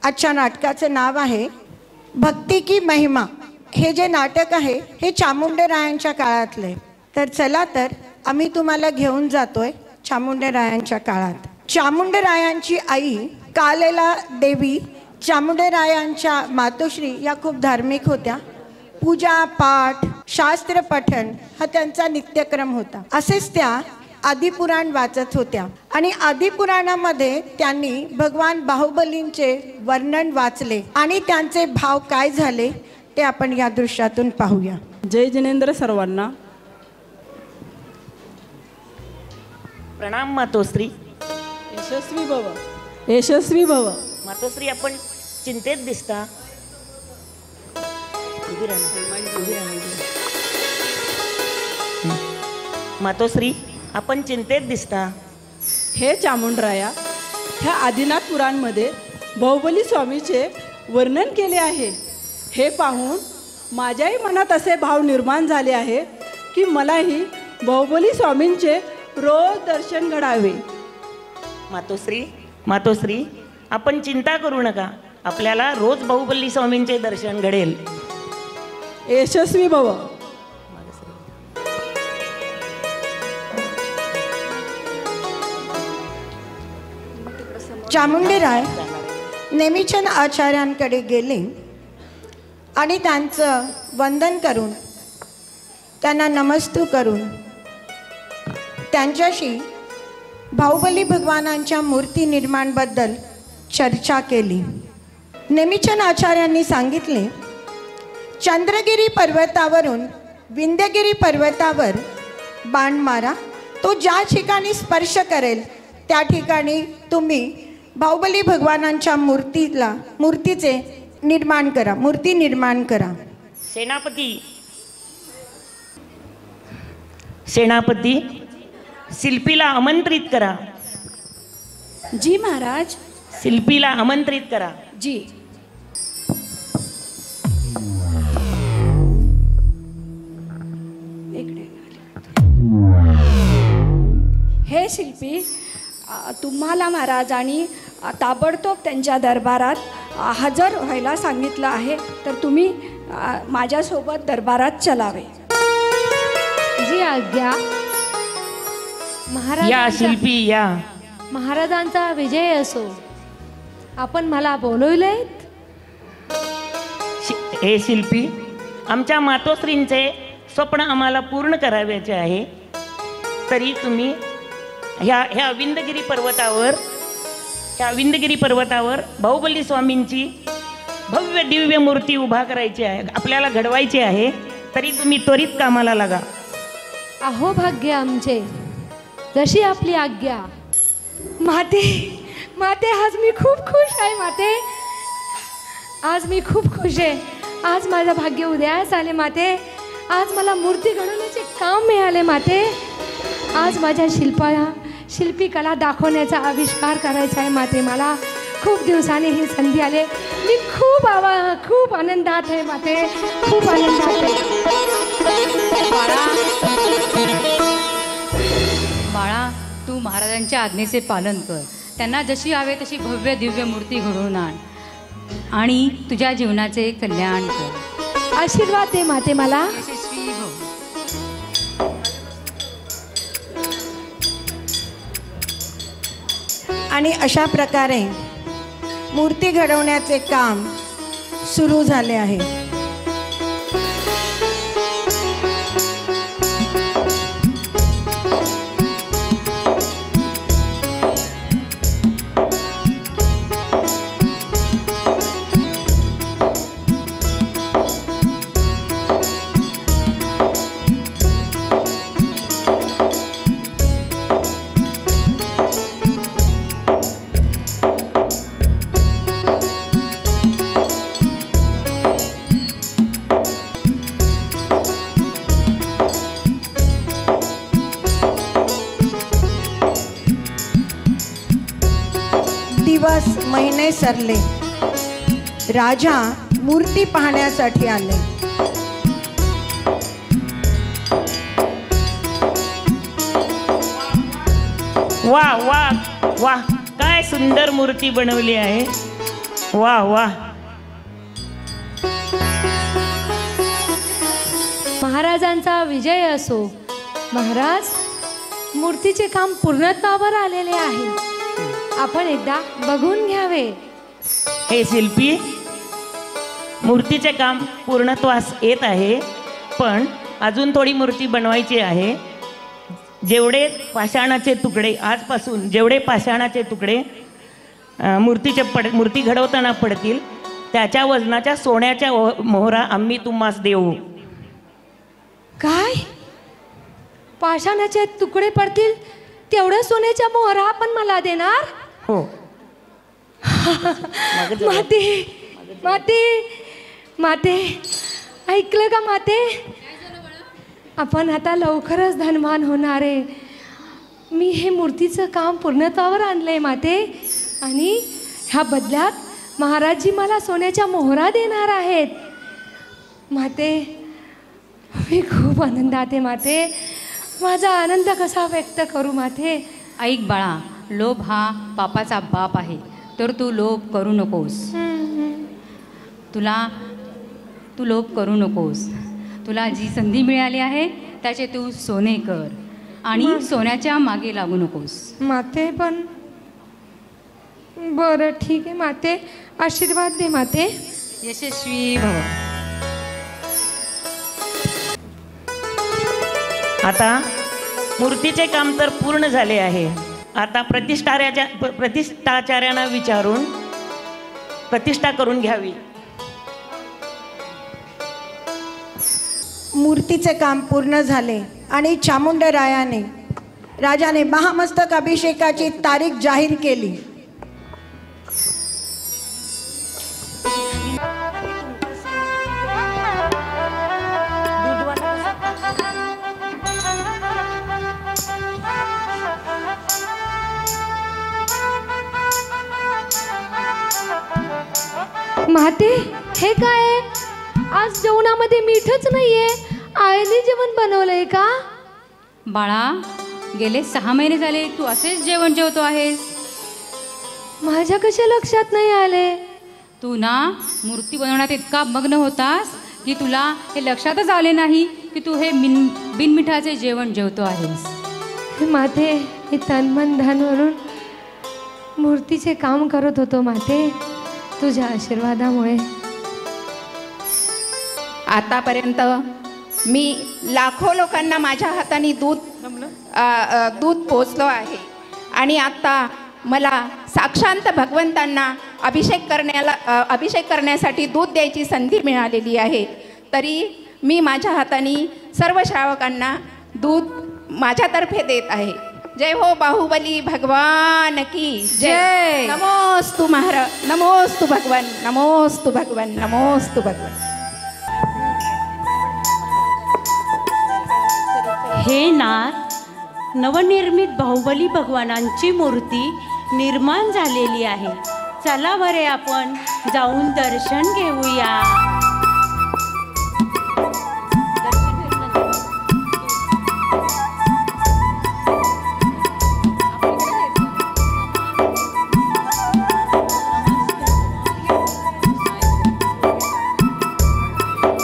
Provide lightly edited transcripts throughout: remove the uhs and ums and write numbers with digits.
आजच्या नाटकाचं नाव आहे भक्ती की महिमा। हे जे नाटक आहे हे चामुंडेरायांच्या काळातले। तर चला तर आम्ही तुम्हाला घेऊन जातोय चामुंडेरायांच्या काळात। चामुंडेरायांची आई कालेला देवी चामुंडेरायांच्या मातोश्री या खूप धार्मिक होत्या। पूजा पाठ शास्त्र पठण हा त्यांचा नित्यक्रम होता। असेच त्या आदिपुराण वाचत होत्या आणि आदिपुराणामध्ये त्यांनी भगवान बाहुबलींचे वर्णन वाचले आणि त्यांचे भाव काय झाले ते आपण या दृश्यातून पाहूया। जय जिनेंद्र सर्वांना। प्रणाम मातोश्री। यशस्वी भव यशस्वी भव। मातोश्री आपण चिंतेत दिसता। मातोश्री आपण चिंतेत दिसता। हे चामुंडराया, ह्या आदिनाथ पुराणमध्ये बाहुबली स्वामीचे वर्णन केले आहे। हे पाहून माझ्याही मनात असे भाव निर्माण झाले आहे की मलाही बाहुबली स्वामींचे रोज दर्शन घडावे। मातोश्री आपण चिंता करू नका, आपल्याला रोज बाहुबली स्वामींचे दर्शन घडेल। यशस्वी भव। चामुंडेराय नेमिचंद आचार्यांकडे गेले आणि त्यांचं वंदन करून त्यांना नमस्तू करून त्यांच्याशी बाहुबली भगवानांच्या मूर्ती निर्माणबद्दल चर्चा केली। नेमिचंद आचार्यांनी सांगितले, चंद्रगिरी पर्वतावरून विंध्यगिरी पर्वतावर बाण मारा, तो ज्या ठिकाणी स्पर्श करेल त्या ठिकाणी तुम्ही बाहुबली भगवानांच्या मूर्तीचे निर्माण करा, मूर्ती निर्माण करा। सेनापती शिल्पीला आमंत्रित करा। जी महाराज। शिल्पीला आमंत्रित करा। जी। हे शिल्पी, तुम्हाला महाराजांनी ताबडतोब त्यांच्या दरबारात हजर व्हायला सांगितलं आहे, तर तुम्ही माझ्यासोबत दरबारात चलावे। जी आज्ञा महाराज। या शिल्पी या। महाराजांचा विजय असो। आपण मला बोलवलेत? हे शिल्पी, आमच्या मातोश्रींचे स्वप्न आम्हाला पूर्ण करावयाचे आहे, तरी तुम्ही ह्या विंध्यगिरी पर्वतावर बाहुबली स्वामींची भव्य दिव्य मूर्ती उभा करायची आहे, आपल्याला घडवायची आहे, तरी तुम्ही त्वरित कामाला लागा। अहो भाग्य आमचे, जशी आपली आज्ञा। माते आज मी खूप खुश आहे। माते आज मी खूप खुश आहे। आज माझं भाग्य उदयास आले माते। आज मला मूर्ती घडवण्याचे काम मिळाले माते। आज माझ्या शिल्पी कला दाखवण्याचा आविष्कार करायचा आहे माते। मला खूप दिवसांनी ही संधी आली, मी खूप आनंदात आहे माते, खूप आनंदात आहे। बाळा, तू महाराजांच्या आज्ञेचे पालन कर, त्यांना जशी हवे तशी भव्य दिव्य मूर्ती घडवून आण आणि तुझ्या जीवनाचे कल्याण कर। आशीर्वाद दे माते मला। यशस्वी हो। आणि अशा प्रकारे मूर्ती घडवण्याचे काम सुरू झाले आहे। दिवस महिने सरले, राजा मूर्ती पाहण्यासाठी आले। वाह वाह वाह, काय सुंदर मूर्ती बनवली आहे। वा वा. महाराजांचा विजय असो. महाराज, मूर्तीचे काम पूर्णत्वावर आलेले आहे. आपण एकदा बघून घ्यावे. हे शिल्पी, मूर्तीचे काम पूर्णत्वास येत आहे, पण अजून थोडी मूर्ती बनवायची आहे. जेवढे पाषाणाचे तुकडे आजपासून जेवढे पाषाणाचे तुकडे मूर्ती घडवताना पडतील, त्याच्या वजनाच्या सोन्याच्या मोहरा आम्ही तुम्हास देऊ. काय? पाषाणाचे तुकडे पडतील तेवढं सोन्याच्या मोहरा आपण मला देणार? हो. माते, माते, माते, ऐकलं का माते? आपण आता लवकरच धनवान होणार आहे. मी हे मूर्तीचं काम पूर्णत्वावर आणलंय माते, आणि ह्या बदल्यात महाराजजी मला सोन्याच्या मोहरा देणार आहेत. माते, मी खूप आनंदात आहे माते. माझा आनंद कसा व्यक्त करू माते? ऐक बाळा, लोभ हा पापाचा बाप आहे, तर तू लोभ करू नकोस. तू लोभ करू नकोस. तुला जी संधी मिळाली आहे त्याचे तू सोने कर, आणि सोन्याच्या मागे लागू नकोस. माते, पण बरं ठीक आहे माते, आशीर्वाद दे माते. यशस्वी भव. आता मूर्तीचे काम तर पूर्ण झाले आहे. आता प्रतिष्ठाचार्यांना विचारून प्रतिष्ठा करून घ्यावी. मूर्तीचे काम पूर्ण झाले आणि राजाने महामस्तक अभिषेकाची तारीख जाहीर केली. माते, हे काय? आज जेवणामध्ये मीठच नाहीये. आईने जेवण बनवलंय का? बाळा, गेले 6 महिने झाले तू असेच जेवण जेवतो आहेस. माझ्या कशा लक्षात नाही आले? तू ना मूर्ती बनवण्यात इतका मग्न होतास की तुला हे लक्षातच आले नाही की तू हे बिनमिठाचे जेवण जेवतो आहेस. माते, हे तन धनवरून मूर्तीचे काम करत होतो माते, तुझ्या आशीर्वादामुळे. आतापर्यंत मी लाखो लोकांना माझ्या हाताने दूध पोचलो आहे, आणि आता मला साक्षांत भगवंतांना अभिषेक करण्यासाठी दूध द्यायची संधी मिळालेली आहे. तरी मी माझ्या हाताने सर्व श्रावकांना दूध माझ्यातर्फे देत आहे. जय हो बाहुबली भगवान की जय. नमोस्तु महाराज, नमोस्तु भगवान, नमोस्तु भगवान, नमोस्तु भगवान. हे नाथ, नवनिर्मित बाहुबली भगवानांची मूर्ती निर्माण झालेली आहे. चला बरे, आपण जाऊन दर्शन घेऊया.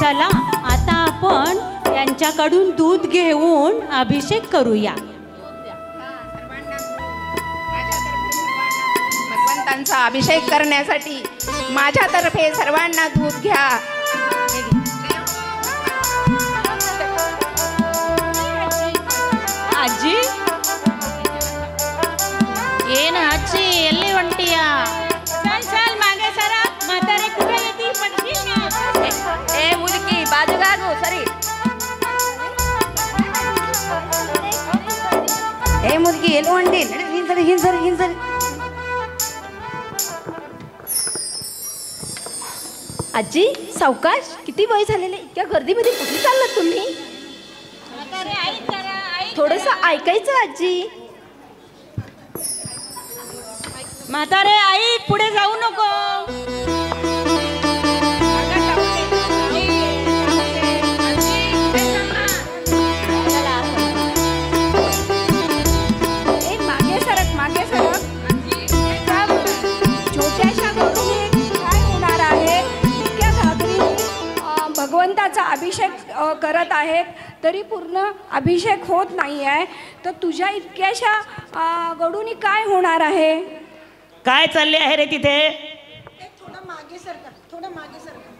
चला, आता आपण त्यांच्याकडून दूध घेऊन अभिषेक करूया. भगवंतांचा अभिषेक करण्यासाठी माझ्यातर्फे सर्वांना दूध घ्या. आजी, ಏನ ಅಜ್ಜಿ ಎಲ್ಲಿ ಹೊಂಟಿಯಾ? चल मागे सरा, म्हातारे कुठे येतील पटकील ना. ಏ ಮುದುಕಿ ಬಾಜುಗಾಗು ಸರಿ. ಏ ಮುದುಕಿ ಎಲ್ಲಿ ಹೊಂಟಿ? ಹಿಂಸರಿ. आजी, सावकाश. किती वय झालेले, इतक्या गर्दीमध्ये कुठे चाललात तुम्ही? थोडंसं ऐकायचं आजी. म्हातारे आई, पुढे जाऊ नको. मागे सरक. छोट्याशा घरून अभिषेक करत आहेत तरी पूर्ण अभिषेक होत नाही आहे, तर तुझ्या इतक्याशा गडूनी काय होणार आहे? काय चालले आहे रे तिथे? थोडं मागे सरका, थोडं मागे सरका.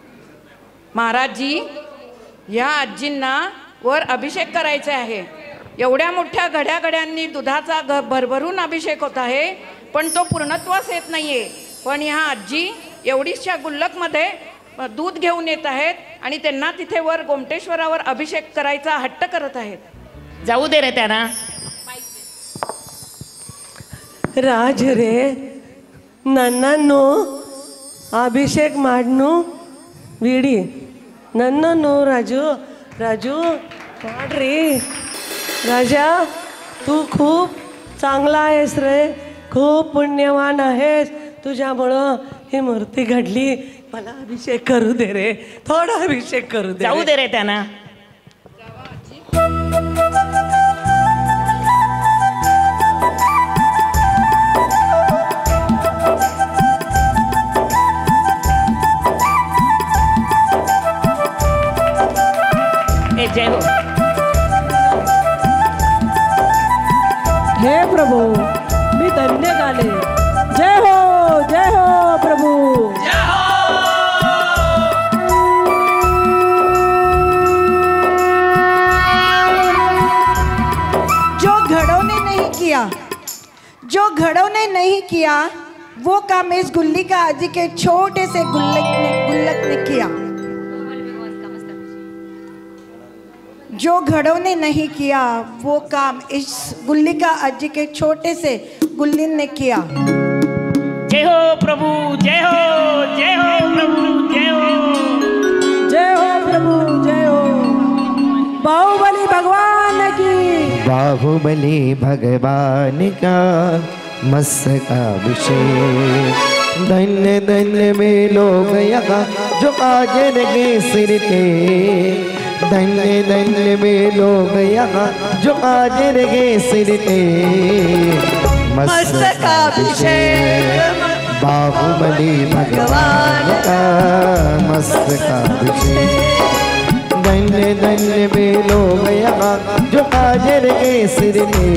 महाराजजी, ह्या आजींना वर अभिषेक करायचे आहे. एवढ्या मोठ्या घड्याघड्यांनी दुधाचा भरभरून अभिषेक होत आहे, पण तो पूर्णत्वास येत नाहीये. पण ह्या आजी एवढीशा गुल्लकमध्ये दूध घेऊन येत आहेत आणि त्यांना तिथे वर गोमटेश्वरावर अभिषेक करायचा हट्ट करत आहेत. जाऊ दे रे त्यांना. ರಾಜ ರೇ ನನ್ನನ್ನು ಅಭಿಷೇಕ್ ಮಾಡ್ನು ಬಿಡಿ. ನನ್ನನ್ನು ರಾಜು ರಾಜು ಮಾಡ್ರಿ. राजा तू खूप चांगला आहेस रे, खूप पुण्यवान आहेस. तुझ्यामुळं ही मूर्ती घडली. मला अभिषेक करू दे रे, थोडा अभिषेक करू दे. जाऊ दे रे त्यांना. जय हो. हे प्रभू, मी धन्य झाले. जय हो प्रभू. जो घड़ों ने नहीं किया वो काम इस गुल्ली का आजी के छोटे से गुल्लक ने किया. जो घड़ों ने नहीं किया वो काम इस गुल्ली का आजी के छोटे से गुल्लिन ने किया. जय हो प्रभु, जय हो प्रभु, जय हो प्रभु, जय हो. बाहुबली भगवान की. बाहुबली भगवान का मस्तका अभिषेक. धन्य धन्य में लोग यहाँ जो काजर के सिर थे. धन्य धन्य में लोग यहाँ जो काजर के सिर थे. मस्तका अभिषेक बाहुबली भगवान का मस्तका अभिषेक. धन्य धन्य में लोग यहाँ जो काजर के सिर थे.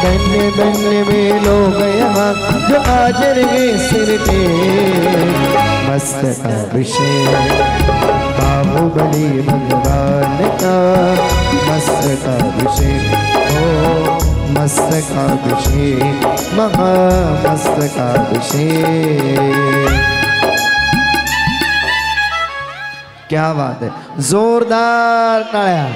धन्य धन्य में लोग यहाँ जो काजर के सिर थे. मस्तका अभिषेक बाहुबली भगवान का मस्तका अभिषेक. ओ मस्तका अभिषेक, महामस्तका अभिषेक. क्या बात है, जोरदार तालियां.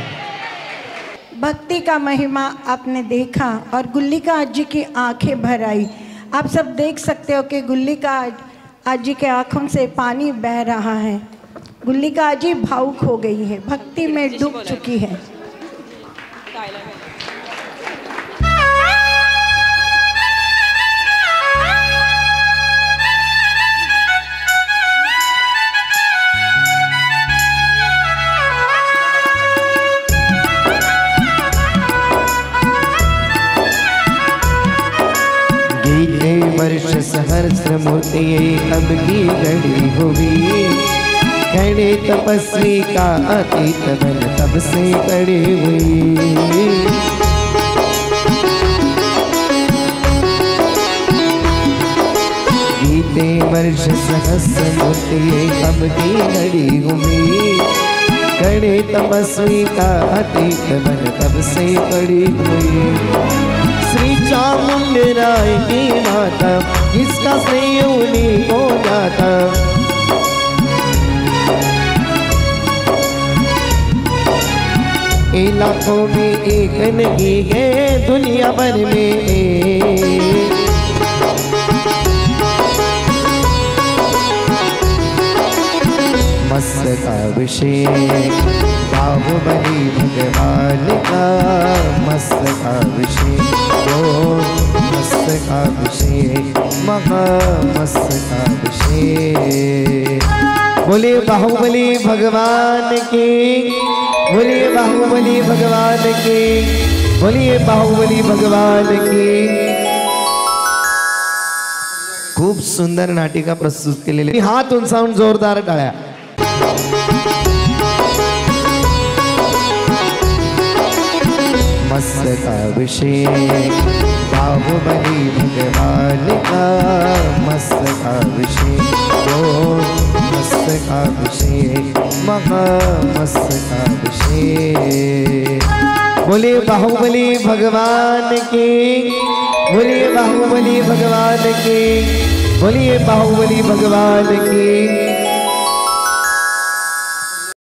भक्ति का महिमा आपने देखा और गुल्ली का आजी की आंखें भर आई. आप सब देख सकते हो कि गुल्ली का आजी के आंखों से पानी बह रहा है. गुल्ली का आजी भावुक हो गई है, भक्ति में डूब चुकी है. गीते वर्ष सहस्र मूर्ति अब की घड़ी हुई. खड़े तपस्वी का अतीत बन तब से खड़ी हुई. गीते वर्ष सहस्र मूर्ति अब की घड़ी हुई. खड़े तपस्वी का अतीत बन तब से खड़ी हुई. श्री चामुंडा राय की माता जिसका संयोनी हो जाता. लाखों में एक नहीं है दुनिया भर में. मस्तका अभिषेक बाहुबली भगवान का मस्तका अभिषेक. ओ मस्तका अभिषेक, महामस्तका अभिषेक. बोलिए बाहुबली भगवान की. बोलिए बाहुबली भगवान की. बोलिए बाहुबली भगवान की. खूप सुंदर नाटिका प्रस्तुत केलेली. हात उंचावून जोरदार टाळ्या. मस्तकाभिषेक बाहुबली भगवान का मस्तकाभिषेक ओ मस्तकाभिषेक महामस्तकाभिषेक। बोलिए बाहुबली भगवान की, बोलिए बाहुबली भगवान की, बोलिए बाहुबली भगवान की।